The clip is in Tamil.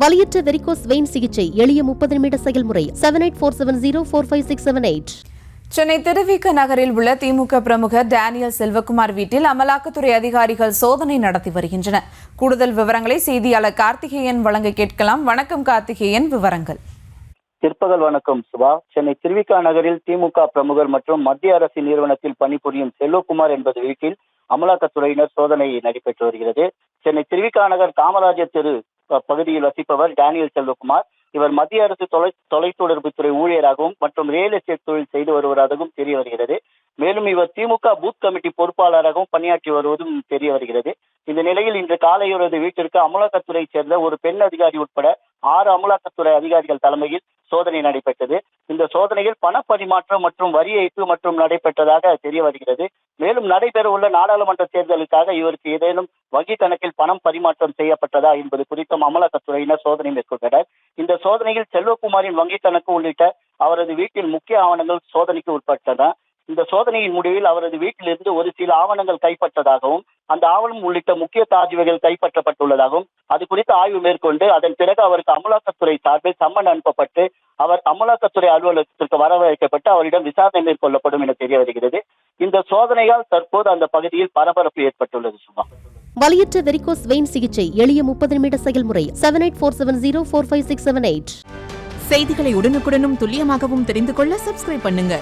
வலியற்ற வெரிகோஸ் வெயின் சிகிச்சை எளிய 30 நிமிட செயல்முறை 7847045678. சென்னை திருவிக நகரில் உள்ள திமுக பிரமுகர் டேனியல் செல்வகுமார் வீட்டில் அமலாக்கத்துறை அதிகாரிகள் சோதனை நடத்தி வருகின்றனர். கூடுதல் விவரங்களை செய்தியாளர் கார்த்திகேயன் வழங்க கேட்கலாம். வணக்கம் கார்த்திகேயன், விவரங்கள். பிற்பகல் வணக்கம் சுபா. சென்னை திருவிக நகரில் திமுக பிரமுகர் மற்றும் மத்திய அரசின் நிறுவனத்தில் பணிபுரியும் செல்வகுமார் என்பது வீட்டில் அமலாக்கத்துறையினர் சோதனை நடைபெற்று வருகிறது. சென்னை திருவிக நகர் காமராஜர் தெரு பகுதியில் வசிப்பவர் டேனியல் செல்வகுமார். இவர் மத்திய அரசு தொலைத்தொடர்புத்துறை ஊழியராகவும் மற்றும் ரியல் எஸ்டேட் தொழில் செய்து வருவதாகவும் தெரிய வருகிறது. மேலும் இவர் திமுக பூத் கமிட்டி பொறுப்பாளராகவும் பணியாற்றி வருவதும் தெரிய வருகிறது. இந்த நிலையில் இன்று காலை இவரது வீட்டிற்கு அமலாக்கத்துறை சேர்ந்த ஒரு பெண் அதிகாரி உட்பட 6 அமலாக்கத்துறை அதிகாரிகள் தலைமையில் சோதனை நடைபெற்றது. இந்த சோதனையில் பணப்பரிமாற்றம் மற்றும் வரி ஏய்ப்பு மற்றும் நடைபெற்றதாக தெரிய வருகிறது. மேலும் நடைபெற உள்ள நாடாளுமன்ற தேர்தலுக்காக இவருக்கு ஏதேனும் வங்கி கணக்கில் பணம் பரிமாற்றம் செய்யப்பட்டதா என்பது குறித்தும் அமலாக்கத்துறையினர் சோதனை மேற்கொண்டனர். இந்த சோதனையில் செல்வகுமாரின் வங்கி கணக்கு உள்ளிட்ட அவரது வீட்டில் முக்கிய ஆவணங்கள் சோதனைக்கு உட்பட்டன. இந்த சோதனையின் முடிவில் அவரது வீட்டிலிருந்து ஒரு சில ஆவணங்கள் கைப்பற்றதாகவும் அந்த ஆவணம் உள்ளிட்ட முக்கிய தாஜ்வைகள் கைப்பற்றப்பட்டுள்ளதாகவும் அது குறித்து ஆய்வு மேற்கொண்டு அதன் பிறகு அவருக்கு அமலாக்கத்துறை சார்பில் சம்மன் அனுப்பப்பட்டு அவர் அமலாக்கத்துறை அலுவலகத்திற்கு வரவழைக்கப்பட்டு அவரிடம் விசாரணை மேற்கொள்ளப்படும் என தெரிய வருகிறது. இந்த சோதனையால் தற்போது அந்த பகுதியில் பரபரப்பு ஏற்பட்டுள்ளது. சும்மா வலியற்ற வெரிகோஸ் வெயின் சிகிச்சை எளிய 30 நிமிட செயல்முறை 7847045678. செய்திகளை உடனுக்குடனும் துல்லியமாகவும் தெரிந்து கொள்ள சப்ஸ்கிரைப் பண்ணுங்க.